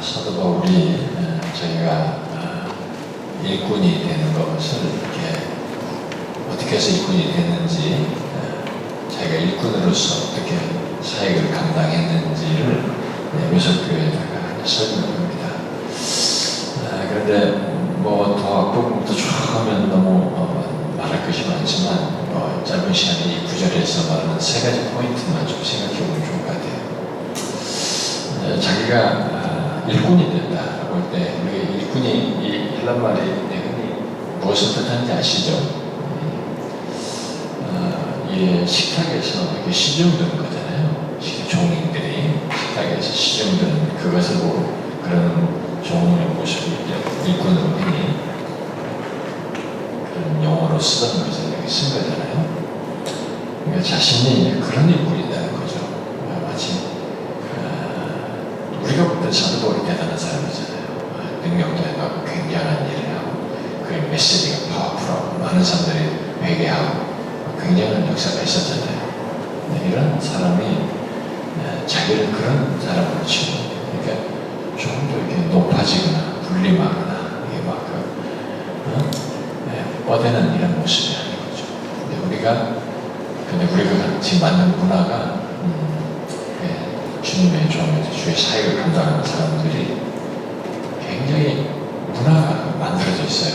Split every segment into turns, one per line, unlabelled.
사도 바울이 저희가 일꾼이 되는 것을 이렇게 어떻게 해서 일꾼이 됐는지, 자기가 일꾼으로서 어떻게 사역을 감당했는지를 요셉교회에다가 설명합니다. 그런데 뭐 더 앞부분부터 쭉 하면 너무 말할 것이 많지만 짧은 시간에 이 구절에서 말하는 세 가지 포인트만 좀 생각해 보면 좋을 것 같아요. 자기가 일꾼이 된다라고 할 때, 우리 일꾼이 이 헬란 말이 흔히 무엇을 뜻하는지 아시죠? 이 식탁에서 이렇게 시중드는 거잖아요. 종인들이 식탁에서 시중드는 그것을 보고 그런 종의 모습을 일꾼으로 흔히 그런 용어로 쓰던 것을 이렇게 쓴 거잖아요. 그러니까 자신이 그런 일꾼이라는 거죠. 마치 우리가 볼 때 사도 바울이 대단한 사람이잖아요. 능력도 해가고 굉장한 일을 하고 그의 메시지가 파워풀하고 많은 사람들이 회개하고 굉장한 역사가 있었잖아요. 이런 사람이 자기를 그런 사람으로 치고, 그러니까 좀 더 이렇게 높아지거나 불림하거나 이게 막 뻗대는 이런 모습이 아닌 거죠. 근데 우리가 지금 만든 문화가 주님의 주의 사역을 감당하는 사람들이 굉장히 문화가 만들어져 있어요.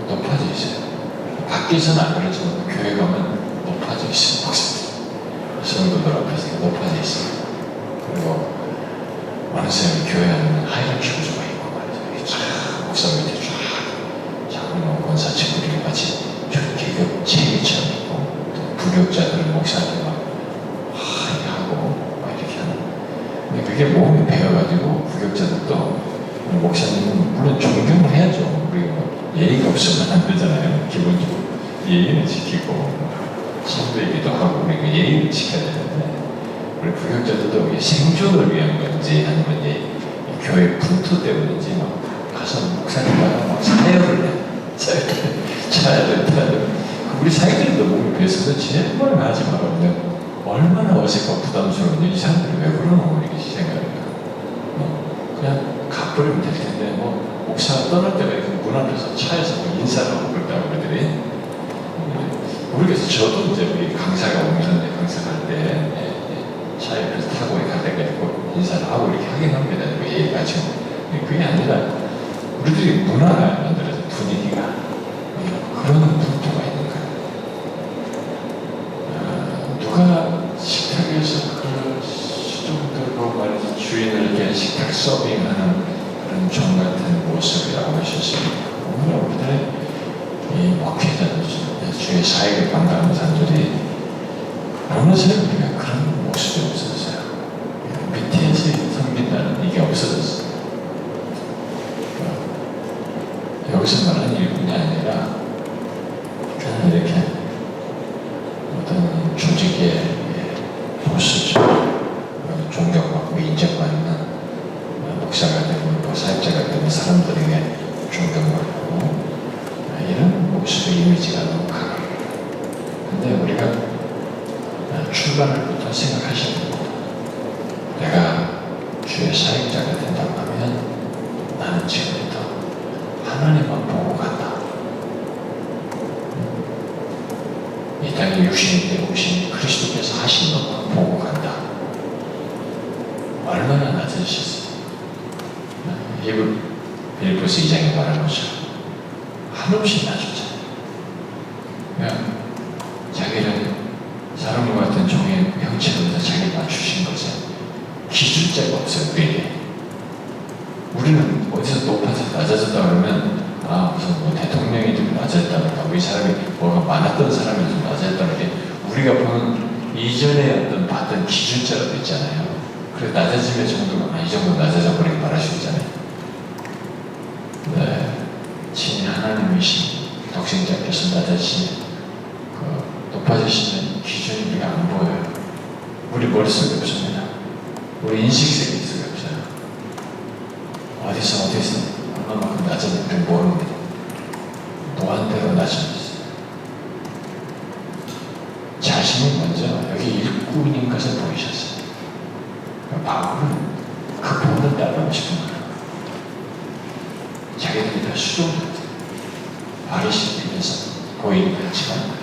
높아져 있어요. 밖에서는 안 그렇지만 교회 가면 높아져 있어요. 성도들 앞에서 높아져 있어요. 그리고 많은 사람이 교회 안에는 하이라키 구조가 있고 말이죠. 쫙 목사 밑에 쫙 장로 권사 친구들이 같이 계급 체계처럼 있고, 또 부교육자들은 목사한테 막 하고 막 이렇게 하는. 근데 그게 몸에 배워가지고 부교육자들도 목사님은 물론 존경을 해야죠. 우리가 예의가 없으면 안 되잖아요. 기본적으로 예의는 지키고 성도이기도 하고 우리가 예의를 지켜야 되는데, 우리 부교육자들도 생존을 위한 건지 아니면 이 교회 분투 때문인지 막 가서 목사님과 막 사역을 해. 차야 된다는. 우리 사역자들도 몸이 배서서 제발 하지 말아요. 얼마나 어색하고 부담스러운지 이 사람들이 왜 그러노 이렇게 생각해요. 그냥 가버리면 될 텐데 목사가 떠날 때가 이렇게 문 앞에서 차에서 인사를 하고 그랬다고 그러더니, 우리가 저도 이제 우리 강사가 오면 강사할 때 차에 그래서 타고 갈 때가 있고 인사를 하고 이렇게 하긴 합니다. 예의같이. 그게 아니라 우리들이 문화가 만들어진 분위기가 그런 분위기가 있는 거예요. 누가 식탁에서 그 시종들로 말해서 주인을 이렇게 식탁 서빙하는 그런 종 같은 모습이라고 하셨습니다. 오늘 우리들의 이 목회자들, 주의 사역을 감당하는 사람들이 어느새 우리가 그런 모습이 없어졌어요. 밑에서 섬긴다는 이게 없어졌어요. 여기서 말하는 일뿐이 아니라 그냥 이렇게 어떤 조직의 보수적 존경받고 인정받는 목사가 되고 사역자가 되는 사람들에게 존경받고 이런 모습의 이미지가 너무 강합니다. 근데 우리가 출발부터 생각하셔야 됩니다. 내가 주의 사역자가 된다고 하면 나는 지금부터 하나님만 보고 간다. 이 땅에 육신이 되고 오신 그리스도께서 하신 것만 보고 간다. 얼마나 낮으셨어요. 빌립보서 2장에 말한 것처럼 한없이 낮았잖아요. 그냥 자기를 사람과 같은 종의 형체로서 자기 맞추신 것에 기준자가 없어요. 우리는 어디서 높아졌다 낮아졌다 그러면 무슨 대통령이 좀 낮아졌다든가 이 사람이 뭐가 많았던 사람이 좀 낮아졌다는 게 우리가 보는 이전에 어떤 봤던 기준자라도 있잖아요. 그래서 낮아지면 정도가 이 정도 낮아져 버리게 말할 수 있잖아요. 네, 친히 하나님이신 독생자께서 낮아지시면 높아지시는 기준이 우리가 안 보여요. 우리 머릿속에 없습니다. 우리 인식색이 있어요. 어디서 얼마만큼 낮아졌는지 우리는 모릅니다. 무한대로 낮아졌어요. 자신이 먼저 여기 일꾼인 것을 보이셨어요. 바울은 그 본을 따르고 싶은 거예요. 우리가 수종됐다. 발을 씻기면서 보이는 같지만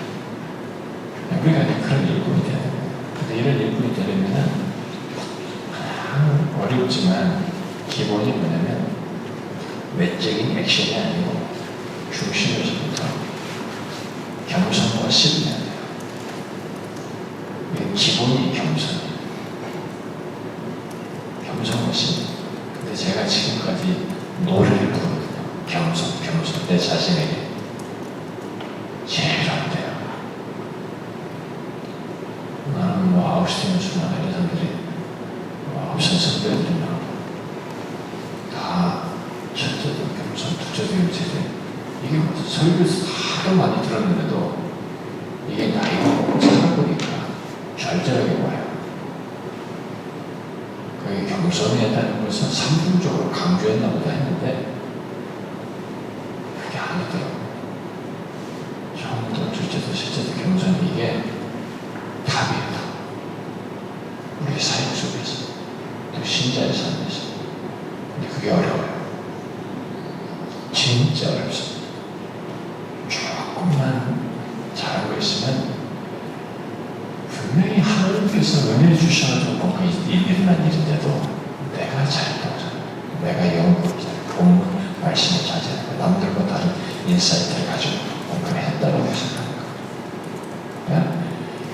우리가 그런 일꾼이 되는 거예요. 근데 이런 일꾼이 되려면 어렵지만 기본이 뭐냐면 외적인 액션이 아니고 중심에서부터 겸손과 습이어야 돼요. 이게 기본이 겸손이에요. 겸손과 습. 근데 제가 지금까지 노래를 부르거든요. 겸손. 내 자신에게 제일 안 돼요. 나는 뭐 아우스티누스나 이런 사람들이 없은 선배들이 나오고 다 첫째도 겸손, 둘째도 겸손. 이게 무슨 설교에서 하도 많이 들었는데도 이게 나이가 먹고 살아보니까 절절하게 와요. 그게 겸손해야되는 것은 상품적으로 강조했나 보다 했는데 그게 아니더라고요. 처음부터 둘째도 셋째도 겸손이 이게 답이에요. 우리 사역 속에서 또 신자의 삶에서. 근데 그게 어려워요. 진짜 어렵습니다. 조금만 잘한 거 있으면 분명히 하나님께서 은혜 주셔가지고 뭔가 일어난 일인데도 내가 잘했다고 생각해요. 내가 영국이다. 본 말씀을 자제하고 남들과 다른 인사이트를 가지고 뭔가 했다고 생각하는 거예요.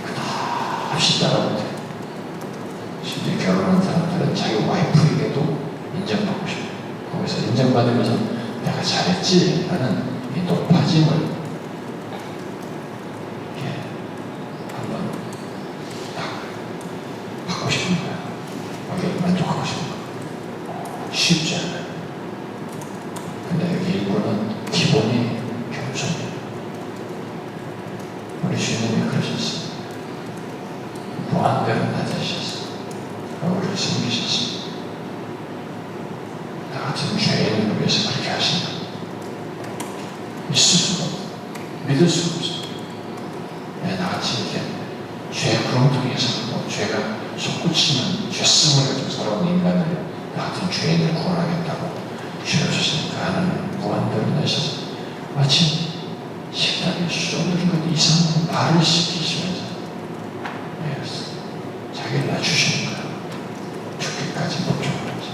끝없이 따라오게 돼요. 심지어 결혼한 사람들은 자기 와이프에게도 인정받고 싶어요. 거기서 인정받으면서 내가 잘했지? 라는 이 높아짐을 한번 딱 받고 싶은 거야. 거기에 만족하고 싶은 거야. 쉽지 않아요. 근데 여기 일본은 기본이 겸손이에요. 우리 주님이 그러셨어요. 무한대로 낮아지셨어요. 우리를 섬기셨어요. 나 같은 죄인을 위해서 그렇게 하신다. 있을 수가 없어. 믿을 수가 없어. 나같이 이렇게 죄 구렁텅이에서 죄가 솟구치는 죄성을 가지고 살아온 인간을 나 같은 죄인을 구원하겠다고 죄를 주시니까 하나님 무한대로 나셔서 마치 식탁에 수종들인 것 이상한 발을 씻기시면서 자기를 낮추시는 거야. 죽기까지 목적하면서.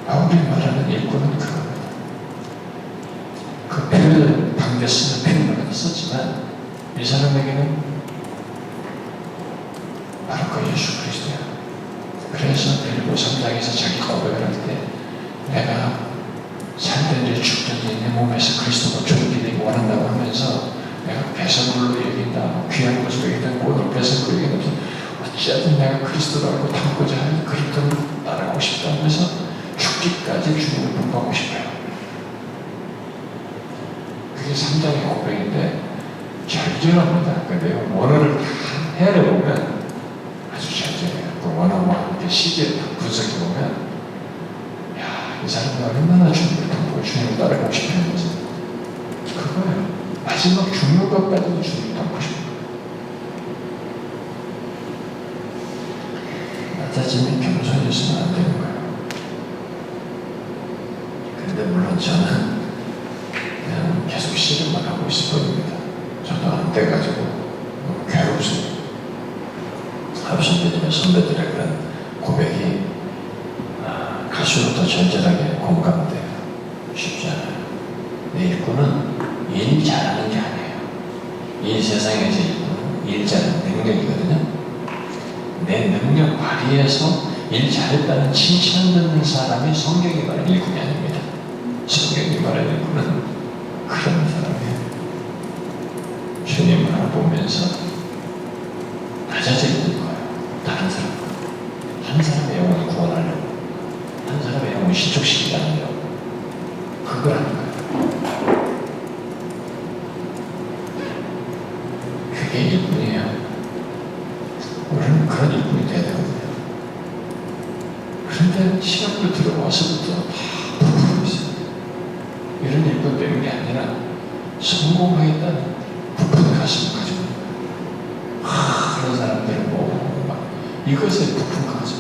바울이 말하는 일꾼은 그겁니다. 그 표현을 방대 쓰는 표현을 썼지만 이 사람에게는 바로 그 예수 그리스도야. 그래서 빌립보 3장에서 자기 고백을 할 때 내가 살든지 죽든지 내 몸에서 그리스도가 존귀되기 원한다고 하면서 내가 배설물로 여긴다, 귀한 것으로 여긴다, 모든 배설물로 여긴다. 어찌하든 내가 그리스도를 알고 담고자 하니 그리스도를 따라가고 싶다 하면서 죽기까지 주님을 본받고 싶어요. 그게 3장의 고백인데 절절합니다. 그 내용 원어를 다 헤아려보면 아주 절절해요. 그 원어와 함께 시제를 다 분석해보면 이 사람이 얼마나 주님을 담고 주님을 따라가고 싶은 거지. 그거예요. 마지막 죽는 것까지도 주님을 담고 싶은 거예요. 낮아지면 겸손해서는 안 되는 거예요. 근데 물론 저는 그냥 계속 씨름만 하고 있을 뿐입니다. 저도 안 돼가지고 너무 괴롭습니다. 합선배님의 선배들의 그런 고백이 갈수록 절절하게 공감돼요. 쉽지 않아요. 내 일꾼은 일 잘하는 게 아니에요. 이 세상에서 일 잘하는 능력이거든요. 내 능력 발휘해서 일 잘했다는 칭찬 듣는 사람이 성경이 말하는 일꾼이 아닙니다. 성경이 말하는 일꾼은 그런 사람이에요. 주님을 알아보면서 낮아져 있는 거예요. 다른 사람과. 한 사람의 영혼을 구원하려고. 한 사람의 영혼을 신축시키지 않으려고. 그걸 하는 거예요. 그게 일꾼이에요. 우리는 그런 일꾼이 돼야 되거든요. 그런데 시간도 들어와서부터 다 부풀고 있어요. 이런 일꾼 되는 게 아니라 성공하겠다는 부푼 가슴을 가지고 있는 거예요. 그런 사람들은 막 이것에 부푼 가슴.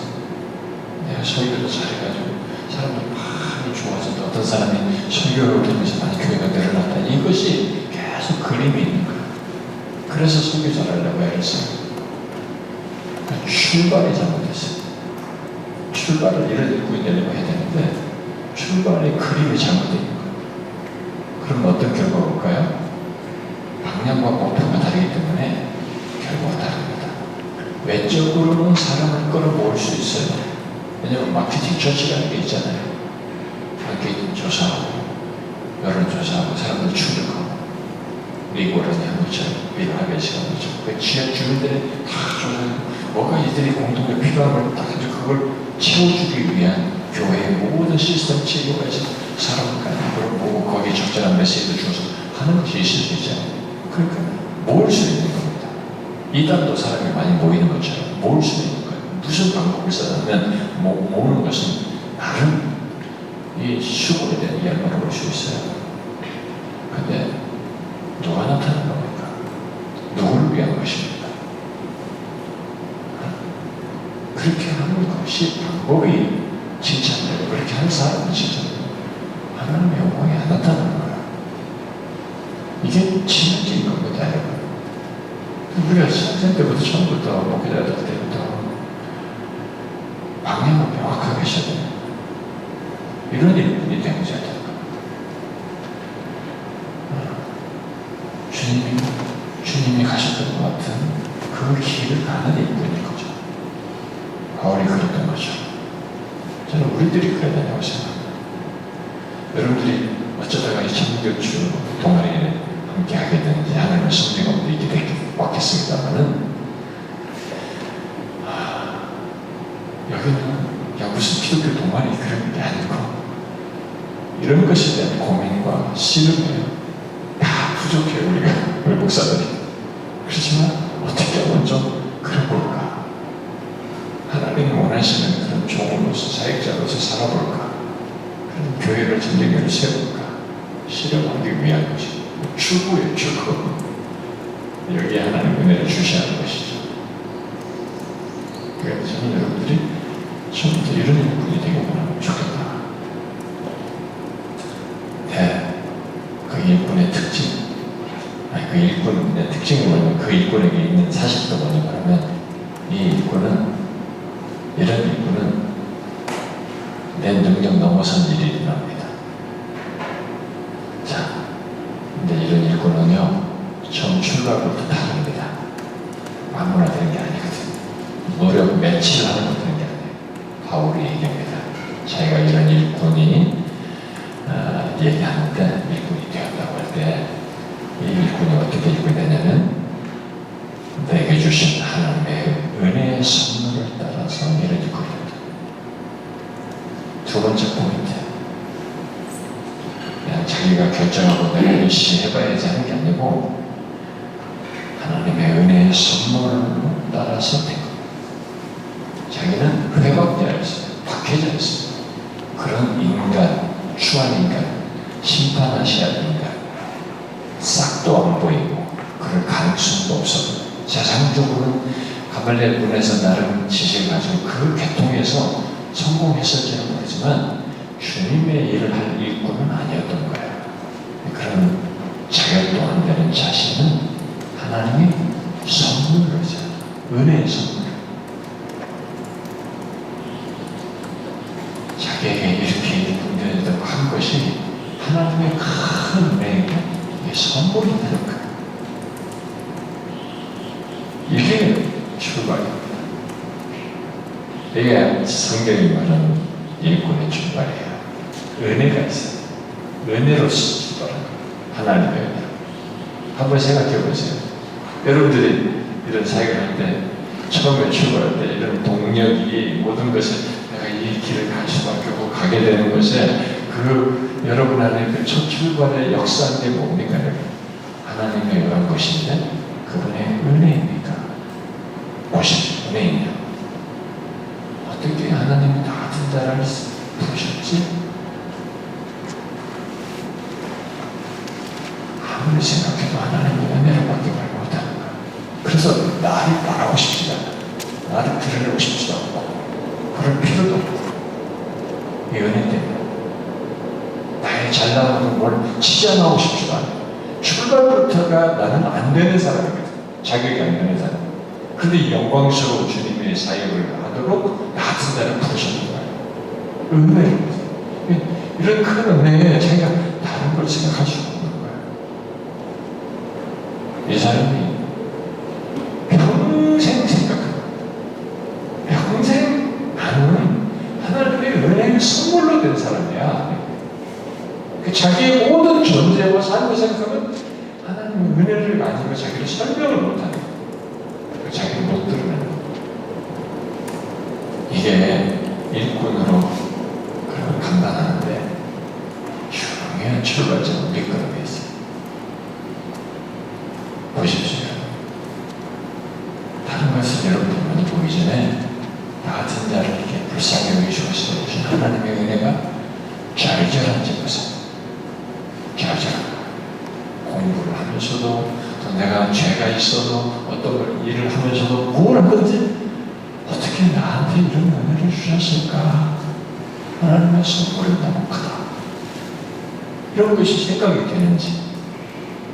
내가 설교도 잘해가지고 사람들이 많이 좋아져도 어떤 사람이 정교를 통해서 많이 교회가 늘어났다. 이것이 계속 그림이 있는 거예요. 그래서 설교를 하려고 했어요. 그러니까 출발이 잘못됐어요. 출발을 이런 일꾼이 되려고 해야 되는데 출발의 그림이 잘못되어 있는 거예요. 그럼 어떤 결과가 올까요? 방향과 목표가 다르기 때문에 결과가 다릅니다. 외적으로는 사람을 끌어모을 수 있어요. 왜냐하면 마케팅 처치라는 게 있잖아요. 마케팅 조사하고 여론조사하고 사람들 추적하고 미국이라는 한국처럼 미국하게 시간을 그 지역 주민들이 다 조사하고 뭐가 이들이 공동에 필요한 걸 딱 해서 그걸 채워주기 위한 교회의 모든 시스템 체계까지 사람을 가지고 모으고 거기에 적절한 메시지를 줘서 하는 것이 있을 수 있잖아요. 그러니까 모을 수 있는 겁니다. 이단도 사람이 많이 모이는 것처럼 모을 수 있는 거예요. 무슨 방법을 써냐면 모으는 것은 나름 이 수고에 대한 이야기를 볼 수 있어요. 근데 누가 나타난 겁니까? 누구를 위한 것입니까? 그렇게 하는 것이 방법이 칭찬되고 그렇게 하는 사람은 칭찬되고 하나님의 영광이 안 나타나는 거예요. 이게 지능적인 겁니다, 여러분. 우리가 신학생 때부터 처음부터 목회자들 때부터 방향을 명확하게 하셔야 돼요. 이런 일꾼이 되어야 돼요. 주님이 가셨던 것 같은 그 길을 가는 일꾼인 거죠. 바울이 그랬던 거죠. 저는 우리들이 그래야 된다고 생각합니다. 여러분들이 어쩌다가 이 청교추 동아리에 함께 하게 되는지 하나님의 성령 가운데 있게 됐겠습니다만은 여기는 야 무슨 기독교 동아리 그런 게 아니고 이런 것에 대한 고민과 씨름이에요. 다 부족해요 우리 목사들이. 그렇지만 어떻게 하면 좀 그래 볼까? 하나님이 원하시는 그런 종으로서 사역자로서 살아볼까? 그런 교회를 전쟁을 세울까? 실현하기 위한 것이 추구예요, 추구. 여기에 하나님 은혜를 주셔야 하는 것이죠. 그래서 저는 여러분들이 처음부터 이런 일꾼이 되기만 좋겠다. 네, 그 일꾼의 특징, 그 일꾼의 특징이 뭐냐면 그 일꾼에게 있는 사실도 뭐냐면 이 일꾼은 이런 일꾼은 내 능력 넘어선 일이 일어납니다. 자, 근데 이런 일꾼은요 처음 출발부터 다릅니다. 아무나 되는 게 아니거든요. 노력 며칠 하는 거 되는 게 아니에요. 바울이 얘기합니다. 자기가 이런 일꾼이 얘기하는데 일꾼이 되었다고 할 때 이 일꾼이 어떻게 일꾼이 되냐면 내게 주신 하나님의 은혜의 선물을 따라서 이런 일꾼이 됩니다. 두 번째 포인트, 그냥 자기가 결정하고 내가 열심히 해봐야지 하는 게 아니고 하나님의 은혜의 선물을 따라서 된 겁니다. 자기는 회복자였어요. 박해자였어요. 그런 인간, 추한 인간, 심판하셔야 할 인간, 싹도 안 보이고 그럴 가능성도 없었고 세상적으로는 가말리엘 문에서 나름 지식을 가지고 그 계통에서 성공했을지는 모르지만 주님의 일을 할 일꾼은 아니었던 거예요. 그런 자격도 안 되는 자신은 하나님이 선물을 주세요. 은혜의 선물. 자기에게 이렇게 일꾼되었다고 한 것이 하나님의 큰 은혜에게 선물이 되는 거예요. 이게 출발입니다. 이게 성경이 말하는 일꾼의 출발이에요. 은혜가 있어요. 은혜로서 출발하는 거예요. 하나님의 은혜. 한번 생각해 보세요. 여러분들이 이런 사역을 할 때, 처음에 출발할 때 이런 동력이 모든 것을 내가 이 길을 갈 수밖에 없고 가게 되는 것에 여러분 안에 그 첫 출발의 역사한 게 뭡니까? 하나님의 이런 것인데 그분의 은혜입니까? 무엇이 은혜이냐? 어떻게 하나님이 같은 자를 부르셨지? 아무리 생각해도 하나님의 은혜를 받기 말고 못하는 거야. 그래서 나를 바라고 싶지 않아. 나를 드러내고 싶지도 않고 그럴 필요도 없고 이 은혜 때문에 나의 잘나가고 뭘 치장하고 싶지도 않아요. 출발부터가 나는 안 되는 사람이거든. 자격이 안 되는 사람. 근데 이 영광스러운 주님의 사역을 하도록 나 같은 자를 부르셨는 거예요. 은혜입니다. 이런 큰 은혜에 자기가 다른 걸 생각할 수 없는 거예요. 이 사람이 평생 생각하고 평생 나는 하나님의 은혜를 선물로 된 사람이야. 자기의 모든 존재와 삶을 생각하면 하나님의 은혜를 가지고 자기를 설명을 못하는 거예요. 자기를 못 드러내는 거예요. 이게 일꾼으로 그러면 감당하는데 중요한 출발점은 밑거름에 있어요. 보십시오. 다른 것을 여러분들 많이 보기 전에 나 같은 자를 이렇게 불쌍히 여기시고 주신 하나님의 은혜가 절절한지 보세요. 절절한 공부를 하면서도 또 내가 죄가 있어도 어떤 일을 하면서도 뭘 하든지 어떻게 나한테 이런 은혜를 주셨을까? 하나님의 선물이 너무 크다. 이런 것이 생각이 되는지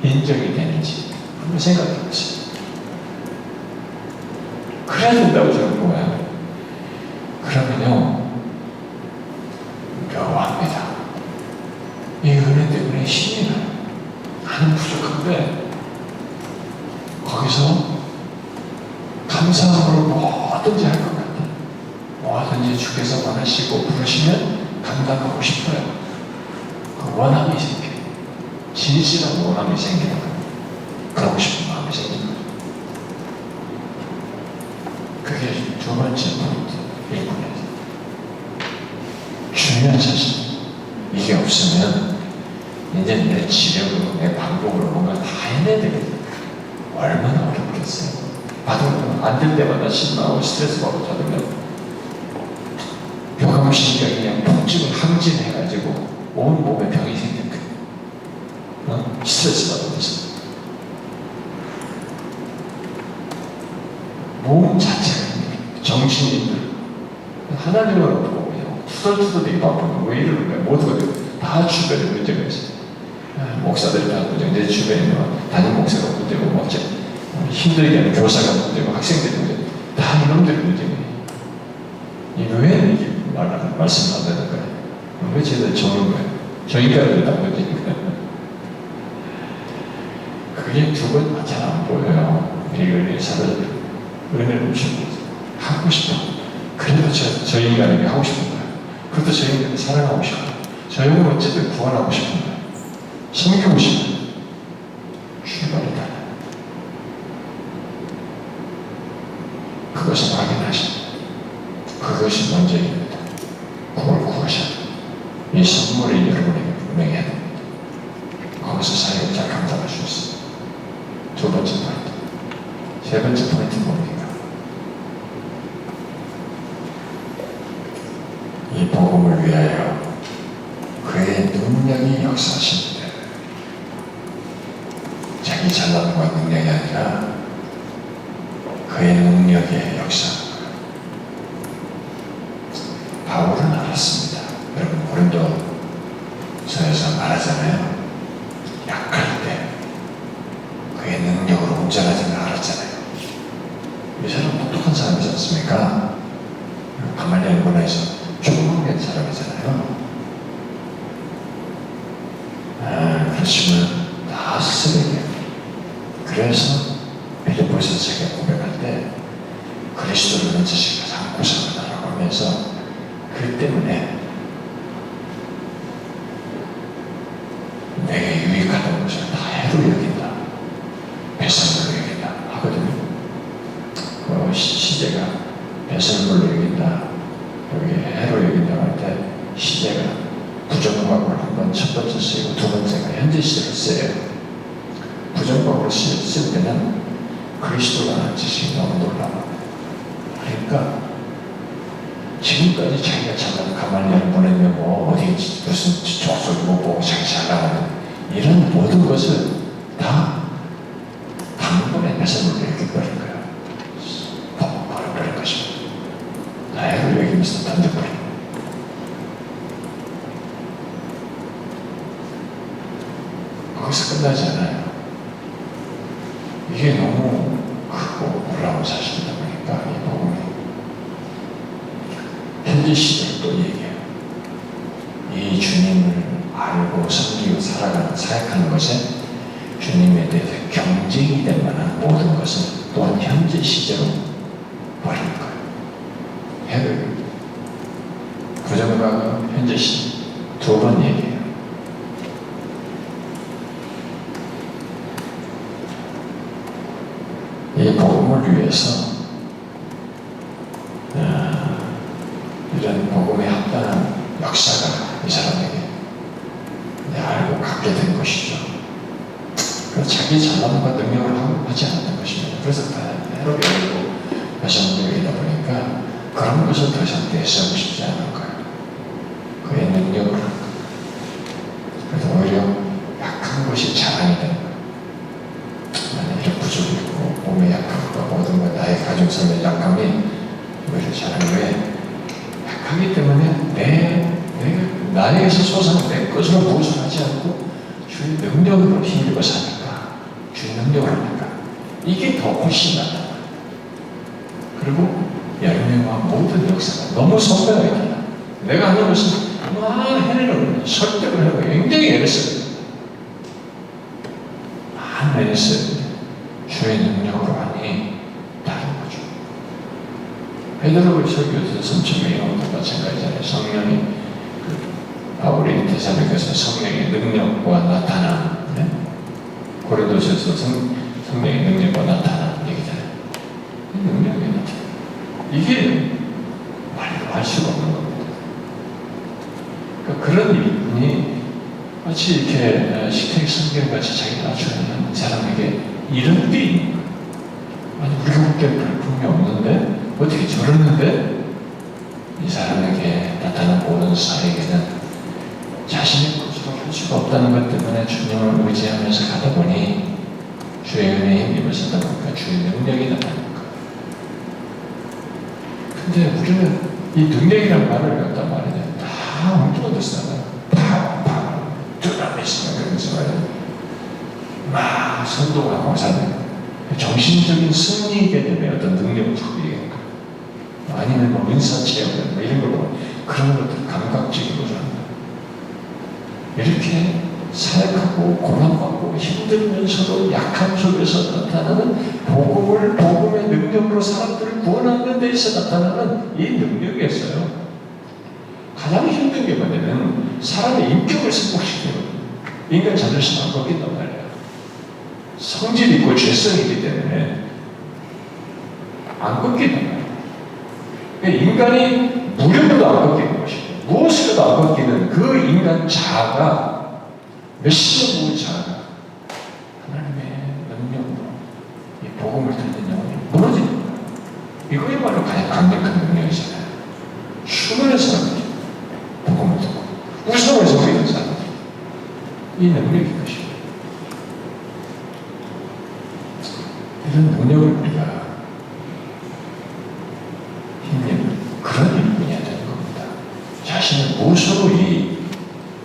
인정이 되는지 한번 생각해 보세요. 그래야 된다고 저는 보아요. 그러면요 묘합니다. 이 은혜 때문에 힘이 나요. 나는 부족한데 거기서 감사함으로 뭐든지 할 것 같아요. 뭐든지 주께서 원하시고 부르시면 감당하고 싶어요. 그 원함이 생겨요. 진실한 원함이 생기는 거예요. 그러고 싶은 마음이 생기는 거예요. 그게 두 번째 포인트, 일꾼에서. 중요한 사실. 이게 없으면 이제 내 지력으로, 내 방법으로 뭔가 다 해내야 되거든요. 얼마나 어렵겠어요. 받으면 안 될 때마다 신나고 스트레스 받고 받으면 교감신경이 그냥 통증을 항진해가지고 온 몸에 병이 생긴 거예요. 스트레스 받으면서. 몸 자체가 정신인들 하나님은 없고 그냥 투덜투덜 바쁘고 왜 이러는 거야. 모두가 다 주변에 문제가 있어요. 목사들이 다 문제고 내 주변에 담임 목사가 문제고 뭐 힘들게 하는 교사가 문제고 학생들이 문제고 다 이놈들이 문제고 왜 이게 말씀 안 되는 거야? 왜 쟤들 저런 거야? 저 인간들 다 문제니까. 그게 두 번 잘 안 보여요. 우리 의사들 은혜를 주시고 하고 싶어. 그래도 저 인간에게 하고 싶은 거예요. 그래도 저 인간을 사랑하고 싶어요. 저 영혼 어쨌든 구원하고 싶은 거예요. 섬기고 싶어요. 출발이다. 그것을 확인하시고 그것이 먼저입니다. 그걸 구하셔야 돼요. 이 선물이 여러분에게 분명해야 됩니다. 거기서 사역자 감당할 수 있어요. 두 번째 포인트. 세 번째 포인트는 뭡니까? 이 복음을 위하여 그의 능력이 역사하십니다. 자기 잘남과 능력이 아니라 그의 능력의 역사. 바울은 알았습니다. 여러분 고린도서에서 말하잖아요. 약할 때 그의 능력으로 운전하지는 알았잖아요. 이 사람 똑똑한 사람이지 않습니까? 가말리엘 문화에서 총명된 사람이잖아요. 그렇지만 다 쓰레기예요. 그래서 빌립보에서 제가 고백할 때 그리스도를 는 자식이 가장 고상하다라고 하면서 그 때문에 내게 유익하다는 것을 다 해로 여긴다. 배설물로 여긴다 하거든요. 그 시제가 배설물로 여긴다. 여기 해로 여긴다고 할 때 시제가 부정과를 한번 첫 번째 쓰이고 두 번째가 현재 시제를 써요. 부정과를 쓸 때는 그리스도라는 지식이 너무 놀라워. 그러니까 지금까지 자기가 잘난 가말리엘 보내면 뭐 어디 무슨 족속 못 보고 자기 잘 나가는 이런 모든 것을 다 단번에 배설물로 여겨버린 거예요. 버려버린 것입니다. 나야를 여기면서 던져버린 거예요. 거기서 끝나지 않아요. 이게 너무 크고 놀라운 사실이다 보니까 이 복음이 현재 시대에 또 얘기해요. 이 주님을 알고 섬기고 살아가는 사역하는 것에 주님에 대해서 경쟁이 될 만한 모든 것을 또한 현재 시제로 버리는 거예요. 해를 부정과 현재 시제 두 번 얘기해요. 이 복음을 위해서 이런 복음에 합당한 역사가 이 사람에게 알고 갖게 된 것이죠. 그래서 자기 잘남과 능력을 하지 않았던 것입니다. 그래서 해롭게 알고 여성들이다 보니까 그런 것을 더 이상 내세우고 싶지 않은 거예요. 그의 능력을 한 거예요. 그래서 오히려 약한 것이 자랑이 되는 거예요. 나는 이런 부족이 있고 몸에 약한 거 모든 것 나의 가정성의 약함이 오히려 자랑이 왜 약하기 때문에 나에게서 솟아난 내 것으로 무엇을 하지 않고 주의 능력으로 힘입어 사니까 주의 능력을 하니까 이게 더 훨씬 낫다. 그리고 열매와 모든 역사가 너무 선배하게 내가 하는 것은 막 해내는 설득을 하고 굉장히 애를 써요. 많은 애를 써요. 주의 능력으로 하니 다른 거죠. 베드로를 설교에서 성령의 영혼도 마찬가지잖아요. 성령이 바울이 데살로니가서 성령의 능력과 나타남, 고린도서에서 성령의 능력과 나타남 얘기잖아요. 능력이 나타나. 이게 말로 할 수가 없는 겁니다. 그러니까 그런 일이 마치 이렇게 식탁 성경같이 자기 낮추는 사람에게 이런 게 있는 거예요. 아니 우리가 볼 때 별풍이 없는데 어떻게 저러는데 이 사람에게 나타난 모든 사에게는 자신의 것으로 할 수가 없다는 것 때문에 주님을 의지하면서 가다 보니 주의 은혜에 힘입어 서다 보니까 주의 능력이 나타나는 거예요. 근데 우리는 이 능력이라는 말을 갖다 말하면 다 엉뚱한 데서 나가요. 다 드라마시나 그런 데서 말해요. 막 선동하고 사는 정신적인 승리이게 되면 어떤 능력을 자꾸 얘기하는 거예요. 아니면 뭐 인사체험 뭐 이런 걸로 그런 것들 감각적으로 하는 거예요. 이렇게 사역하고 고난받고 힘들면서도 약함 속에서 나타나는 복음의 능력으로 사람들을 구원하는 데 있어 나타나는 이 능력이었어요. 가장 힘든 게 뭐냐면 사람의 인격을 승복시키는 인간 자존심 안 꺾인단 말이에요. 성질이 있고 죄성이기 때문에 안 꺾인단 말이에요. 그러니까 인간이 무력으로도 안 꺾이는 것이고 무엇으로도 안 꺾이는 그 인간 자아가 몇십 년 모은 자아가 하나님의 능력으로 이 복음을 듣는 영혼이 무너지는 거예요. 이거야말로 가장 강력한 능력이잖아요. 수많은 사람들이 복음을 듣고 우성에서 보이는 사람들 이 능력인 것입니다. 이런 능력을 우리가 힘내는 그런 일꾼이 해야 되는 겁니다. 자신을 무엇으로 이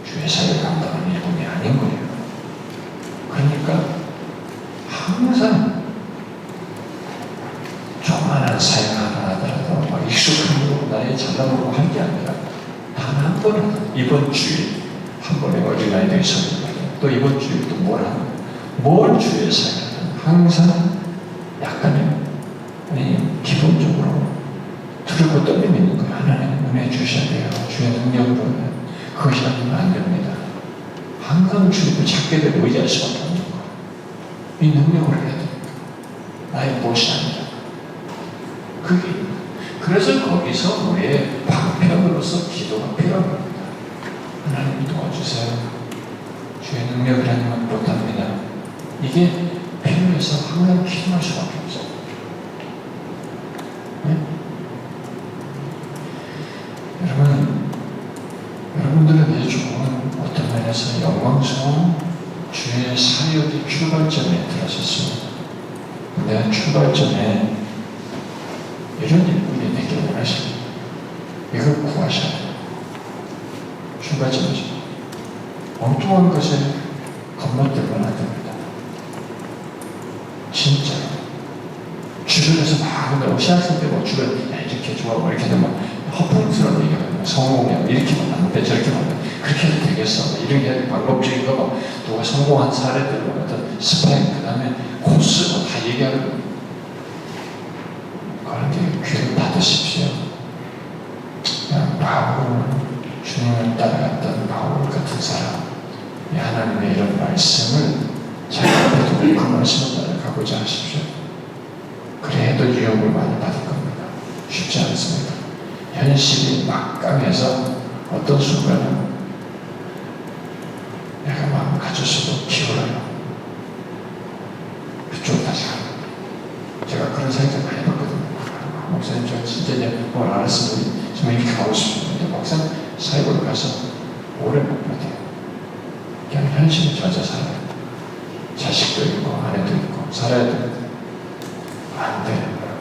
주의 사역을 감당하는 일꾼이 아닌 거예요. 그러니까 항상 조그만한 사역 하나 하더라도 막 익숙한 거 나의 잘나보고 한 게 아니라 단 한 번 이번 주에 한 번에 어린아이들이 설교를 또 이번 주에 또 뭘 주의 사역은 항상 약간의 기본적으로 두렵고 떨림이 있는 거예요. 하나님 은혜 주셔야 돼요. 주의 능력으로 그것이 아니면 안 됩니다. 항상 주님을 찾게 되고 의지할 수밖에 없는 거예요. 이 능력을 해야 됩니다. 나의 무엇이 아니라 그게 그래서 거기서 우리의 방편으로서 기도가 필요한 겁니다. 하나님 도와주세요. 주의 능력을 아니면 못합니다. 이게 필요해서 항상 기도할 수밖에 없어요. 네? 여러분들은 이 좋은 어떤 면에서 영광스러운 주의 사역의 출발점에 들어섰습니다. 근데 출발점에 이런 일꾼이 되길 원하십니다. 이걸 구하셔야 돼요. 출발점이죠. 엉뚱한 것에
건너들면 안 됩니다. 진짜 주변에서 막 근데 시학생 때 뭐 주변 야 이렇게 좋아 뭐 이렇게 되면 허풍스러운 얘기가 성공이야 이렇게 하면 안 돼 저렇게 하면 안 돼 그렇게 해도 되겠어 뭐 이런 게 방법적인 거고 누가 성공한 사례들 뭐 어떤 스펙 그 다음에 코스 뭐 다 얘기하는 거 그런데 귀를 닫으십시오. 그냥 바울 주님을 따라갔던 바울 같은 사람 이 하나님의 이런 말씀을 자기 앞에 두고 그 말씀을 따라가고자 하십시오. 그래도 유혹을 많이 받을 겁니다. 쉽지 않습니다. 현실이 막강해서 어떤 순간은 내가 마음을 가졌어도 기울어요. 그쪽으로 다시 갑니다. 제가 그런 생각 많이 해봤거든요. 목사님 저 진짜 이제 뭘 알았으면 좀 이렇게 가고 싶은데 막상 사역을 가서 오래 못 버텨요. 그냥 현실에 젖어 살아요. 자식도 있고 아내도 있고 살아야 되는데 안 되는 거예요.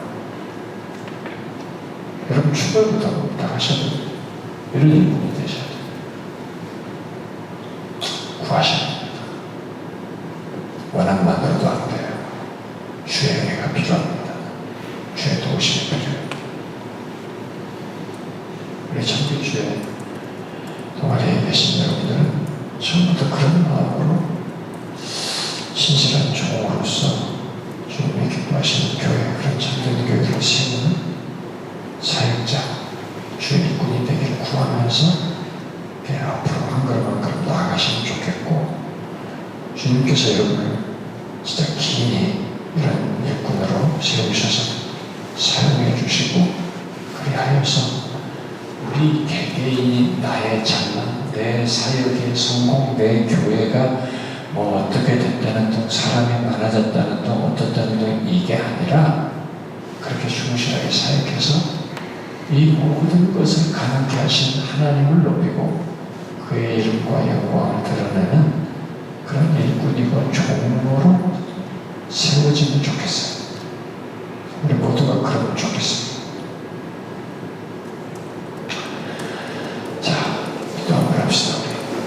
여러분 출발부터 부탁하셔도 이런 인물이 되셔야 돼요. 구하셔야 됩니다. 원한만으로도 안 돼요. 주의 은혜가 필요합니다. 주의 도우심이 필요해요. 우리 청교주의 동아리에 계신 여러분들은 처음부터 그런 마음으로 신실한 종으로서 주님이 기뻐하시는 교회, 그런 참된 교회를 세우는 사역자, 주의 일꾼이 되기를 구하면서 앞으로 한 걸음 한 걸음 나아가시면 좋겠고 주님께서 여러분을 진짜 긴히 이런 일꾼으로 세우셔서 사용해 주시고 그리하여서 우리 개개인이 나의 장난, 내 사역의 성공, 내 교회가 뭐 어떻게 됐다는 등 사람이 많아졌다는 등 어떻다는 등 이게 아니라 그렇게 충실하게 사역해서 이 모든 것을 가능케 하신 하나님을 높이고 그의 이름과 영광을 드러내는 그런 일꾼이고 종으로 세워지면 좋겠어요.